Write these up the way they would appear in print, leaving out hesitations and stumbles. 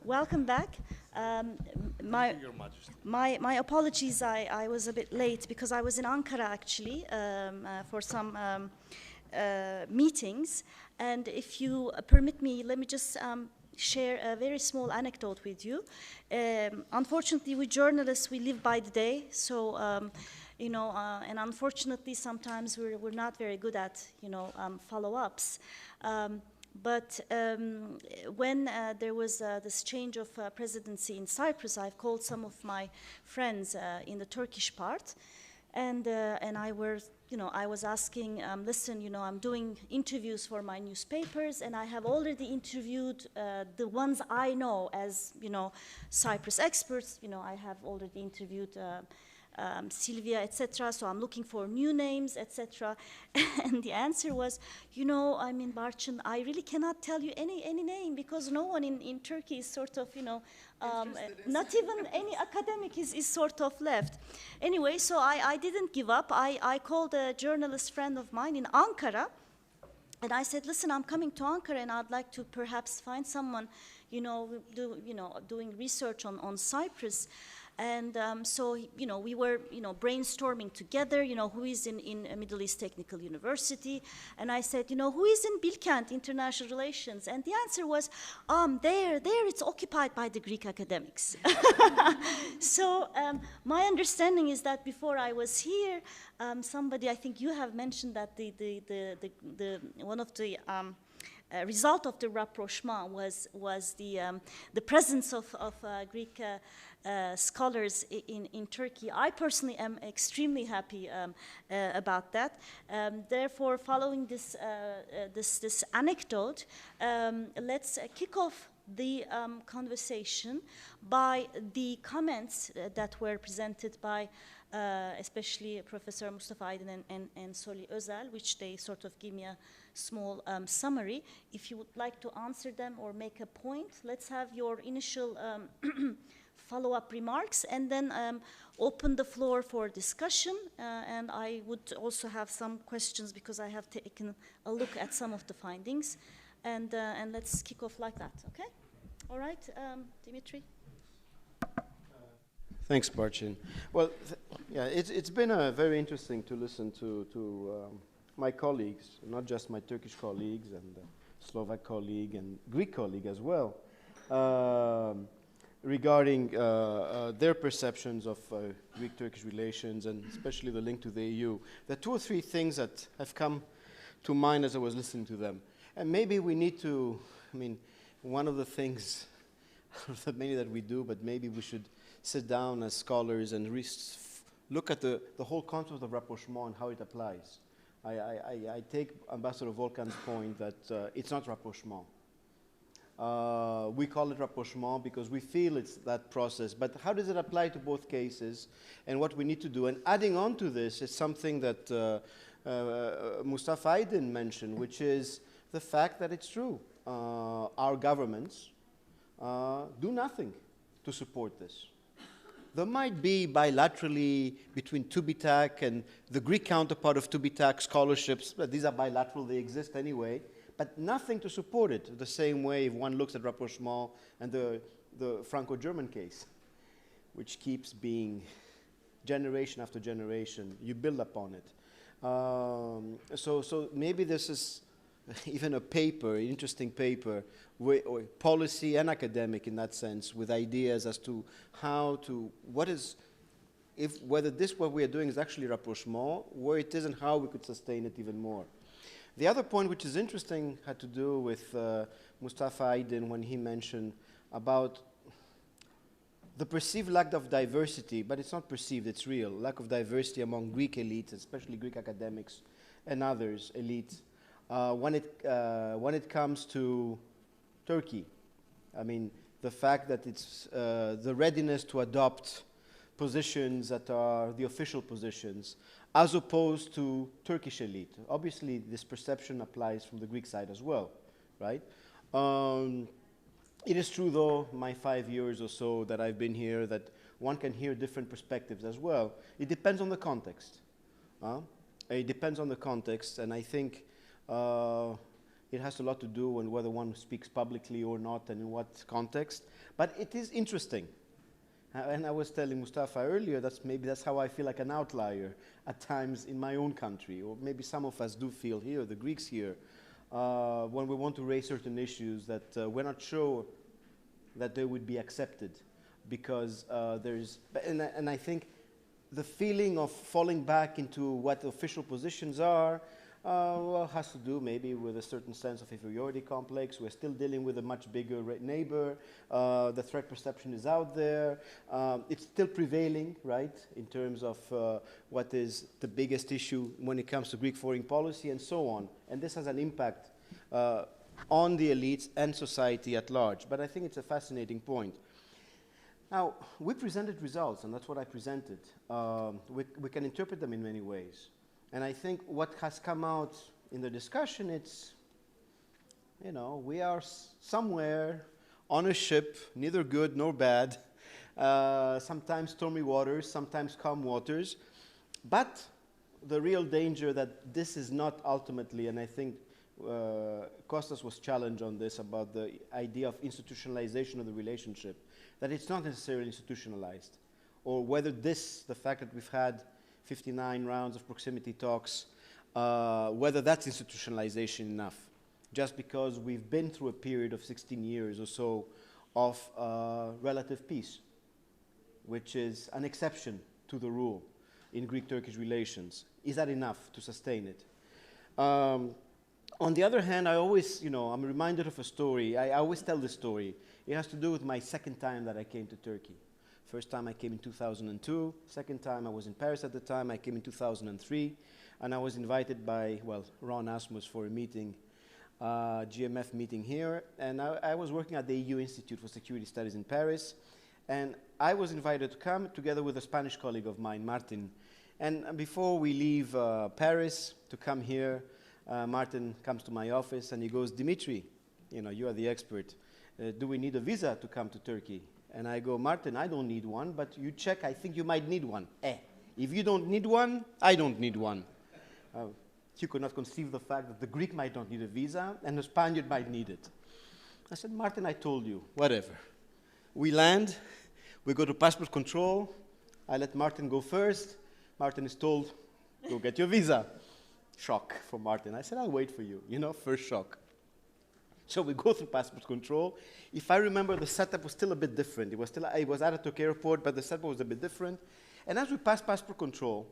Welcome back. Thank you, Your Majesty. My apologies, I was a bit late because I was in Ankara actually for some meetings. And if you permit me, let me just share a very small anecdote with you. Unfortunately, we journalists, we live by the day. So, and unfortunately, sometimes we're not very good at, follow-ups. But when there was this change of presidency in Cyprus, I've called some of my friends in the Turkish part, and I was asking, listen, I'm doing interviews for my newspapers, and I have already interviewed the ones I know as, Cyprus experts. I have already interviewed Sylvia, etc. So I'm looking for new names, etc. And the answer was, Barçın, I really cannot tell you any name because no one in Turkey is sort of, not even any academic is sort of left. Anyway, so I didn't give up. I called a journalist friend of mine in Ankara, and I said, listen, I'm coming to Ankara and I'd like to perhaps find someone, doing research on Cyprus. And so, we were, brainstorming together, who is in Middle East Technical University. And I said, who is in Bilkent International Relations? And the answer was, there, it's occupied by the Greek academics. So my understanding is that before I was here, somebody, I think you have mentioned that the one of the result of the rapprochement was the presence of Greek scholars in Turkey. I personally am extremely happy about that. Therefore, following this anecdote, let's kick off the conversation by the comments that were presented by especially Professor Mustafa Aydin and Soli Özel, which they sort of give me a small summary. If you would like to answer them or make a point, let's have your initial follow-up remarks and then open the floor for discussion. And I would also have some questions because I have taken a look at some of the findings. And let's kick off like that, okay? All right, Dimitri? Thanks, Barçın. Well, it's been very interesting to listen to my colleagues, not just my Turkish colleagues and Slovak colleague and Greek colleague as well, regarding their perceptions of Greek-Turkish relations and especially the link to the EU. There are two or three things that have come to mind as I was listening to them. And maybe we need to, one of the things, many that we do, but maybe we should sit down as scholars and look at the whole concept of rapprochement and how it applies. I take Ambassador Volkan's point that it's not rapprochement. We call it rapprochement because we feel it's that process, but how does it apply to both cases and what we need to do? And adding on to this is something that Mustafa Aydin mentioned, which is the fact that it's true. Our governments do nothing to support this. There might be bilaterally between TÜBİTAK and the Greek counterpart of TÜBİTAK scholarships, but these are bilateral, they exist anyway, but nothing to support it. The same way if one looks at rapprochement and the Franco-German case, which keeps being generation after generation, you build upon it. So maybe this is even a paper, an interesting paper, or policy and academic in that sense, with ideas as to how to, whether what we are doing is actually rapprochement, where it is and how we could sustain it even more. The other point which is interesting had to do with Mustafa Aydin when he mentioned about the perceived lack of diversity, but it's not perceived, it's real, lack of diversity among Greek elites, especially Greek academics and others, elites. When it comes to Turkey, the fact that it's the readiness to adopt positions that are the official positions, as opposed to Turkish elite. Obviously, this perception applies from the Greek side as well, right? It is true, though, my 5 years or so that I've been here, that one can hear different perspectives as well. It depends on the context. It depends on the context, and I think It has a lot to do with whether one speaks publicly or not and in what context. But it is interesting. And I was telling Mustafa earlier, maybe that's how I feel like an outlier at times in my own country, or maybe some of us do feel here, the Greeks here, when we want to raise certain issues that we're not sure that they would be accepted, because and I think the feeling of falling back into what official positions are, well, has to do maybe with a certain sense of inferiority complex. We're still dealing with a much bigger neighbor. The threat perception is out there. It's still prevailing, right, in terms of what is the biggest issue when it comes to Greek foreign policy and so on. And this has an impact on the elites and society at large. But I think it's a fascinating point. Now, we presented results, and that's what I presented. We can interpret them in many ways. And I think what has come out in the discussion, it's, you know, we are somewhere on a ship, neither good nor bad, sometimes stormy waters, sometimes calm waters. But the real danger that this is not ultimately, and I think Kostas was challenged on this about the idea of institutionalization of the relationship, that it's not necessarily institutionalized, or whether the fact that we've had 59 rounds of proximity talks, whether that's institutionalization enough, just because we've been through a period of 16 years or so of relative peace, which is an exception to the rule in Greek-Turkish relations. Is that enough to sustain it? On the other hand, I always, I'm reminded of a story. I always tell this story. It has to do with my second time that I came to Turkey. First time I came in 2002. Second time I was in Paris at the time. I came in 2003. And I was invited by, Ron Asmus for a meeting, GMF meeting here. And I was working at the EU Institute for Security Studies in Paris. And I was invited to come together with a Spanish colleague of mine, Martin. And before we leave Paris to come here, Martin comes to my office and he goes, Dimitri, you are the expert. Do we need a visa to come to Turkey? And I go, Martin, I don't need one, but you check, I think you might need one. If you don't need one, I don't need one. He could not conceive the fact that the Greek might not need a visa and the Spaniard might need it. I said, Martin, I told you, whatever. We land, we go to passport control. I let Martin go first. Martin is told, go get your visa. Shock for Martin. I said, I'll wait for you, first shock. So we go through passport control. If I remember, the setup was still a bit different. It was at Atatürk Airport, but the setup was a bit different. And as we passed passport control,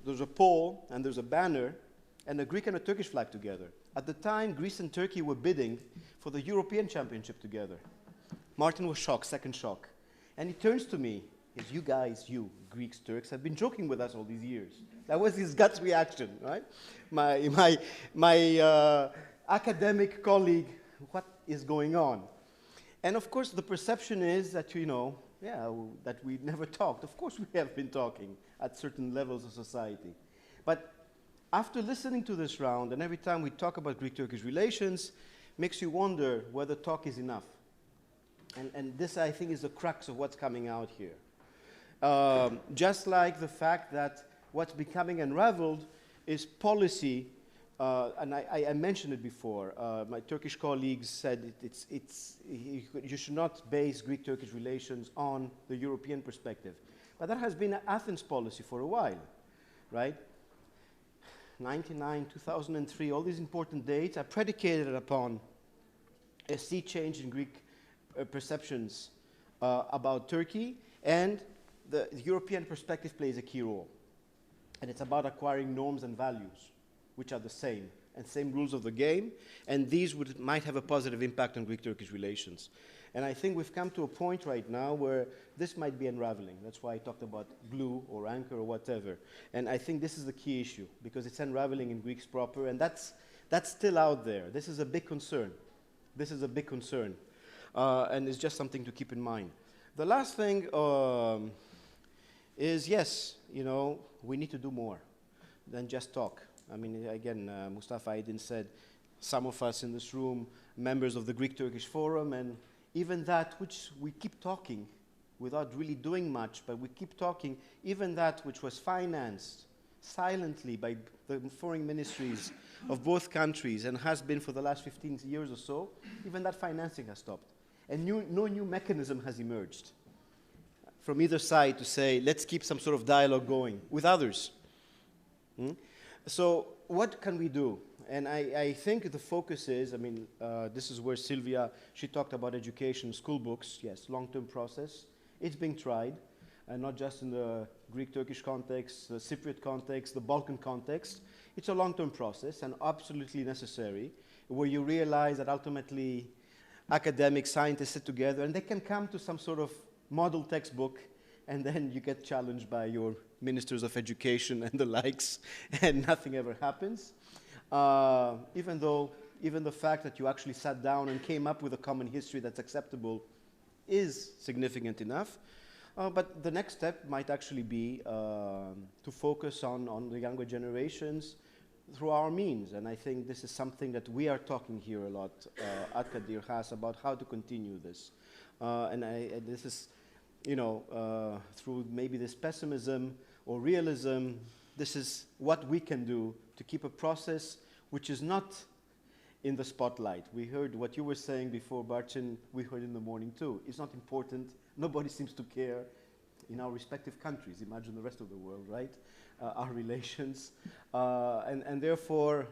there's a pole and there's a banner and a Greek and a Turkish flag together. At the time, Greece and Turkey were bidding for the European Championship together. Martin was shocked, second shock. And he turns to me, says, you guys, you Greeks, Turks, have been joking with us all these years. That was his gut reaction, right? My academic colleague, what is going on? And of course, the perception is that, that we never talked. Of course, we have been talking at certain levels of society. But after listening to this round, and every time we talk about Greek-Turkish relations, makes you wonder whether talk is enough. And this, I think, is the crux of what's coming out here. Just like the fact that what's becoming unraveled is policy. And I mentioned it before. My Turkish colleagues said you should not base Greek-Turkish relations on the European perspective. But that has been Athens' policy for a while, right? 99, 2003, all these important dates are predicated upon a sea change in Greek perceptions about Turkey, and the European perspective plays a key role. And it's about acquiring norms and values, which are the same, and same rules of the game, and these might have a positive impact on Greek-Turkish relations. And I think we've come to a point right now where this might be unraveling. That's why I talked about glue or anchor or whatever. And I think this is the key issue, because it's unraveling in Greeks proper, and that's still out there. This is a big concern. This is a big concern. And it's just something to keep in mind. The last thing is, yes, we need to do more than just talk. I mean, again, Mustafa Aydin said, some of us in this room, members of the Greek-Turkish Forum, and even that which we keep talking without really doing much, but we keep talking, even that which was financed silently by the foreign ministries of both countries, and has been for the last 15 years or so, even that financing has stopped. And no new mechanism has emerged from either side to say, let's keep some sort of dialogue going with others. So what can we do? And I think the focus is, I mean, this is where Sylvia, she talked about education, school books, yes, long-term process. It's being tried, and not just in the Greek-Turkish context, the Cypriot context, the Balkan context. It's a long-term process and absolutely necessary, where you realize that ultimately academic scientists sit together and they can come to some sort of model textbook, and then you get challenged by your ministers of education and the likes, and nothing ever happens. Even the fact that you actually sat down and came up with a common history that's acceptable is significant enough. But the next step might actually be to focus on the younger generations through our means. And I think this is something that we are talking here a lot at Kadir Has about how to continue this. And this is, you know, through maybe this pessimism or realism, this is what we can do to keep a process which is not in the spotlight. We heard what you were saying before, Barchin, we heard in the morning too. It's not important. Nobody seems to care in our respective countries. Imagine the rest of the world, right? Our relations. And therefore,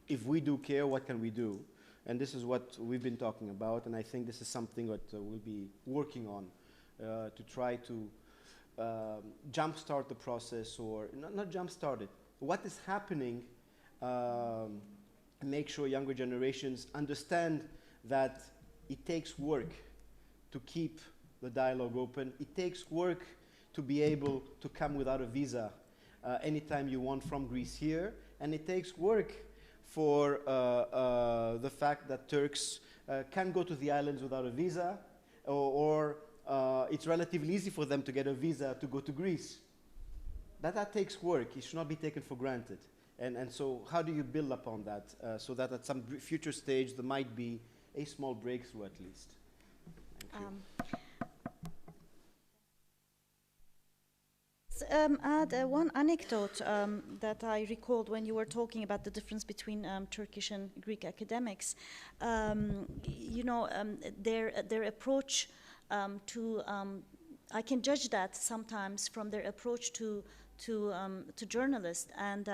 if we do care, what can we do? And this is what we've been talking about, and I think this is something that we'll be working on to try to jumpstart the process, or not jumpstart it. What is happening, make sure younger generations understand that it takes work to keep the dialogue open. It takes work to be able to come without a visa anytime you want from Greece here, and it takes work for the fact that Turks can go to the islands without a visa, or it's relatively easy for them to get a visa to go to Greece. That takes work. It should not be taken for granted. And so how do you build upon that so that at some future stage there might be a small breakthrough at least? Add one anecdote that I recalled when you were talking about the difference between Turkish and Greek academics. You know, their approach to I can judge that sometimes from their approach to journalists. And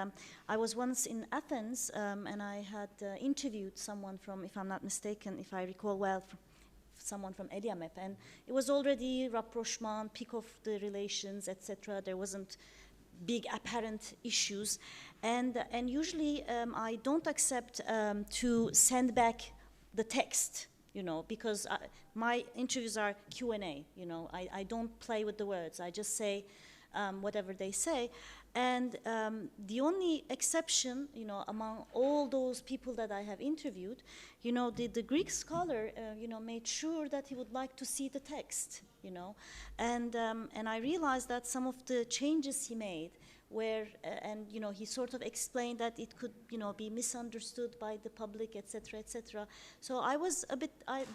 I was once in Athens, and I had interviewed someone from, if I'm not mistaken, if I recall well, someone from Ediamep, and it was already rapprochement, peak of the relations, etc. There wasn't big apparent issues, and usually I don't accept to send back the text, you know, because my interviews are Q&A, you know. I don't play with the words. I just say whatever they say. And the only exception, you know, among all those people that I have interviewed, you know, the Greek scholar, you know, made sure that he would like to see the text, you know. And I realized that some of the changes he made where, and you know, he sort of explained that it could, you know, be misunderstood by the public, etc., etc. So I was a bit, I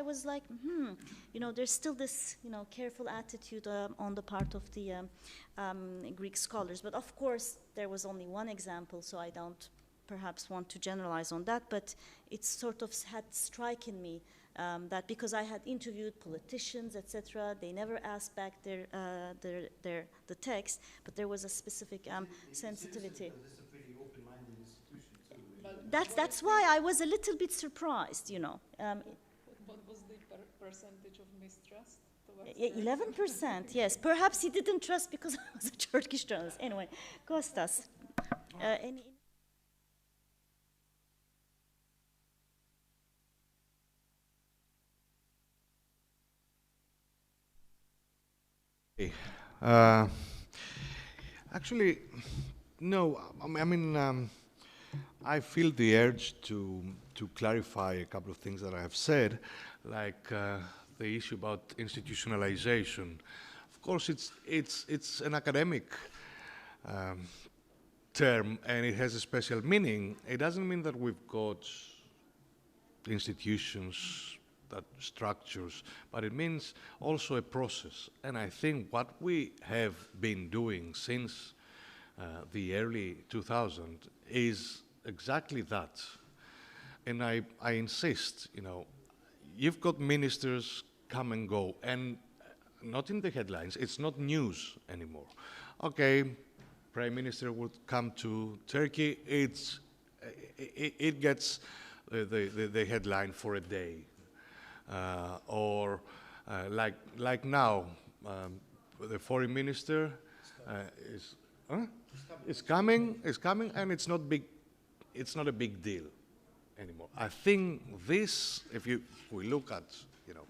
was like, you know, there's still this, you know, careful attitude on the part of the Greek scholars. But of course, there was only one example, so I don't perhaps want to generalize on that, but it sort of had striken me that because I had interviewed politicians, etc., they never asked back the text, but there was a specific sensitivity. This is a pretty open-minded institution too. That's why I was a little bit surprised, you know. What was the percentage of mistrust? 11%, yes. Perhaps he didn't trust because I was a Turkish journalist. Anyway, Kostas. Actually, no. I mean, I feel the urge to clarify a couple of things that I have said, like the issue about institutionalization. Of course, it's an academic term, and it has a special meaning. It doesn't mean that we've got institutions, that structures, but it means also a process. And I think what we have been doing since the early 2000s, is exactly that. And I insist, you know, you've got ministers come and go, and not in the headlines, it's not news anymore. Okay, Prime Minister would come to Turkey, it gets the headline for a day. Like now, the foreign minister is coming, and it's not a big deal anymore. I think this, if we look at, you know,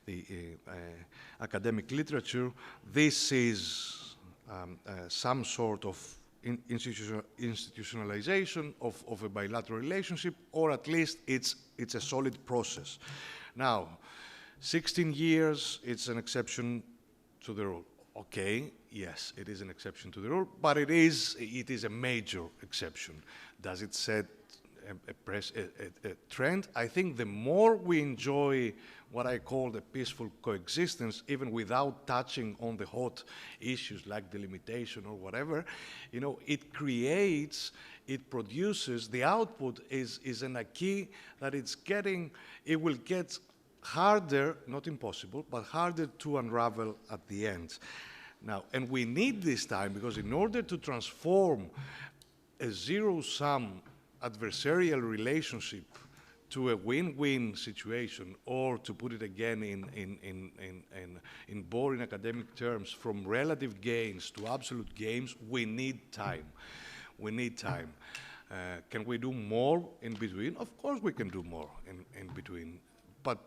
the academic literature, this is some sort of institutionalization of a bilateral relationship, or at least it's a solid process. Now, 16 years, it's an exception to the rule. Okay, yes, it is an exception to the rule, but it is a major exception. Does it set a trend? I think the more we enjoy what I call the peaceful coexistence, even without touching on the hot issues like delimitation or whatever, you know, it produces, the output is an acquis that it will get harder, not impossible, but harder to unravel at the end. Now, and we need this time, because in order to transform a zero-sum adversarial relationship to a win-win situation, or to put it again in boring academic terms, from relative gains to absolute gains, we need time. We need time. Can we do more in between? Of course we can do more in between. But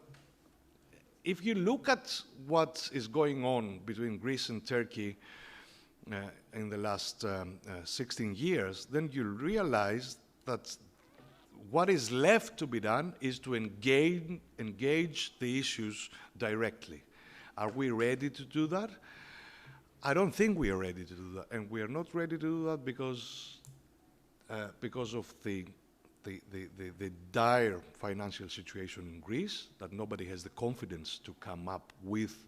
if you look at what is going on between Greece and Turkey in the last 16 years, then you realize that what is left to be done is to engage the issues directly. Are we ready to do that? I don't think we are ready to do that, and we are not ready to do that because of the dire financial situation in Greece, that nobody has the confidence to come up with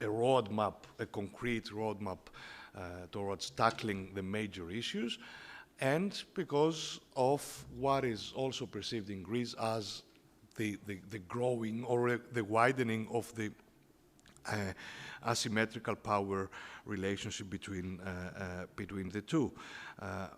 a roadmap, a concrete roadmap towards tackling the major issues, and because of what is also perceived in Greece as the growing or the widening of the asymmetrical power relationship between the two. I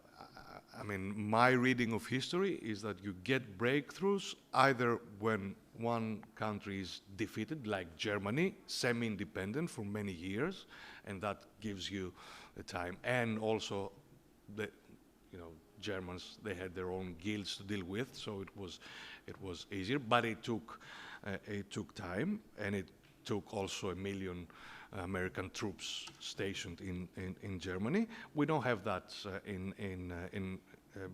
mean, my reading of history is that you get breakthroughs either when one country is defeated, like Germany, semi-independent for many years, and that gives you the time. And also, Germans, they had their own guilds to deal with, so it was easier. But it took time, and it took also 1 million American troops stationed in Germany. We don't have that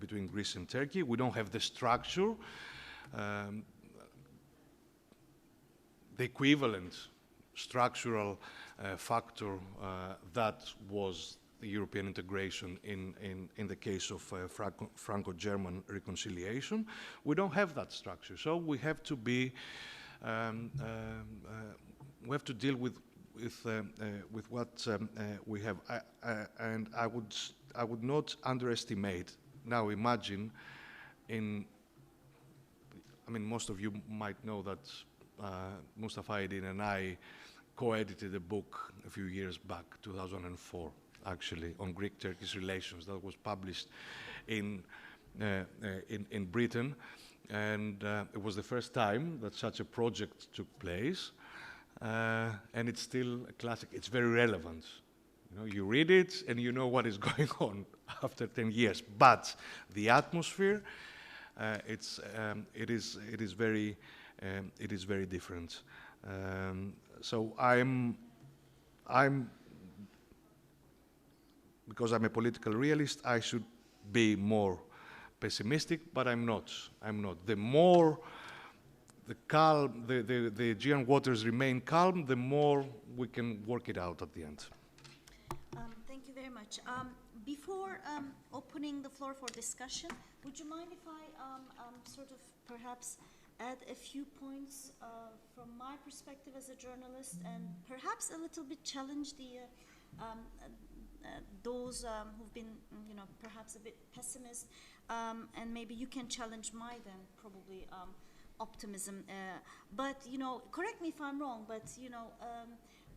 between Greece and Turkey. We don't have the structure, the equivalent structural factor that was the European integration in the case of Franco-German reconciliation. We don't have that structure, so we have to be we have to deal with what we have, and I would not underestimate. Now imagine, most of you might know that Mustafa Aydin and I co-edited a book a few years back, 2004, actually, on Greek-Turkish relations, that was published in Britain, and it was the first time that such a project took place. And it's still a classic. It's very relevant. You read it and you know what is going on after 10 years. But the atmosphere, it is very different. So because I'm a political realist, I should be more pessimistic, but I'm not. The more the Aegean waters remain calm, the more we can work it out at the end. Thank you very much. Before opening the floor for discussion, would you mind if I sort of perhaps add a few points from my perspective as a journalist, and perhaps a little bit challenge those who've been, perhaps a bit pessimist, and maybe you can challenge my then probably optimism. But correct me if I'm wrong. But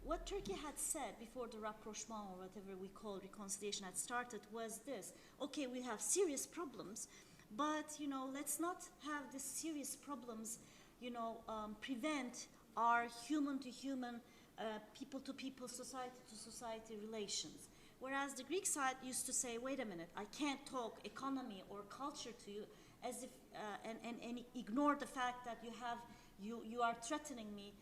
what Turkey had said before the rapprochement, or whatever we call reconciliation, had started was this: okay, we have serious problems, but let's not have these serious problems, prevent our human-to-human, people-to-people, society-to-society relations. Whereas the Greek side used to say, wait a minute, I can't talk economy or culture to you, as if and ignore the fact that you are threatening me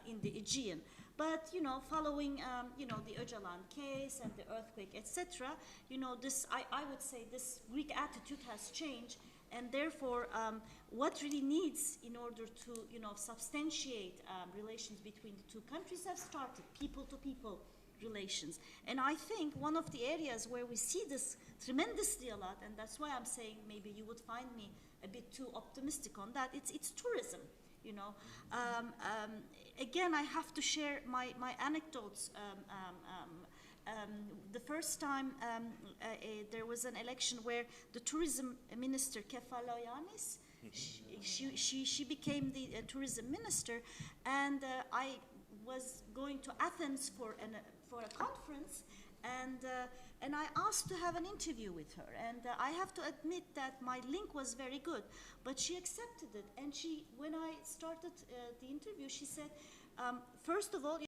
in the Aegean. But following the Öcalan case and the earthquake, etc., this I would say this Greek attitude has changed, and therefore what really needs in order to substantiate relations between the two countries have started, people-to-people relations. And I think one of the areas where we see this tremendously a lot, and that's why I'm saying maybe you would find me a bit too optimistic on that, it's tourism. Again, I have to share my anecdotes. The first time there was an election where the tourism minister, Kefalogiannis, she became the tourism minister, and I was going to Athens for a conference, and I asked to have an interview with her, and I have to admit that my link was very good, but she accepted it. And when I started the interview, she said, first of all,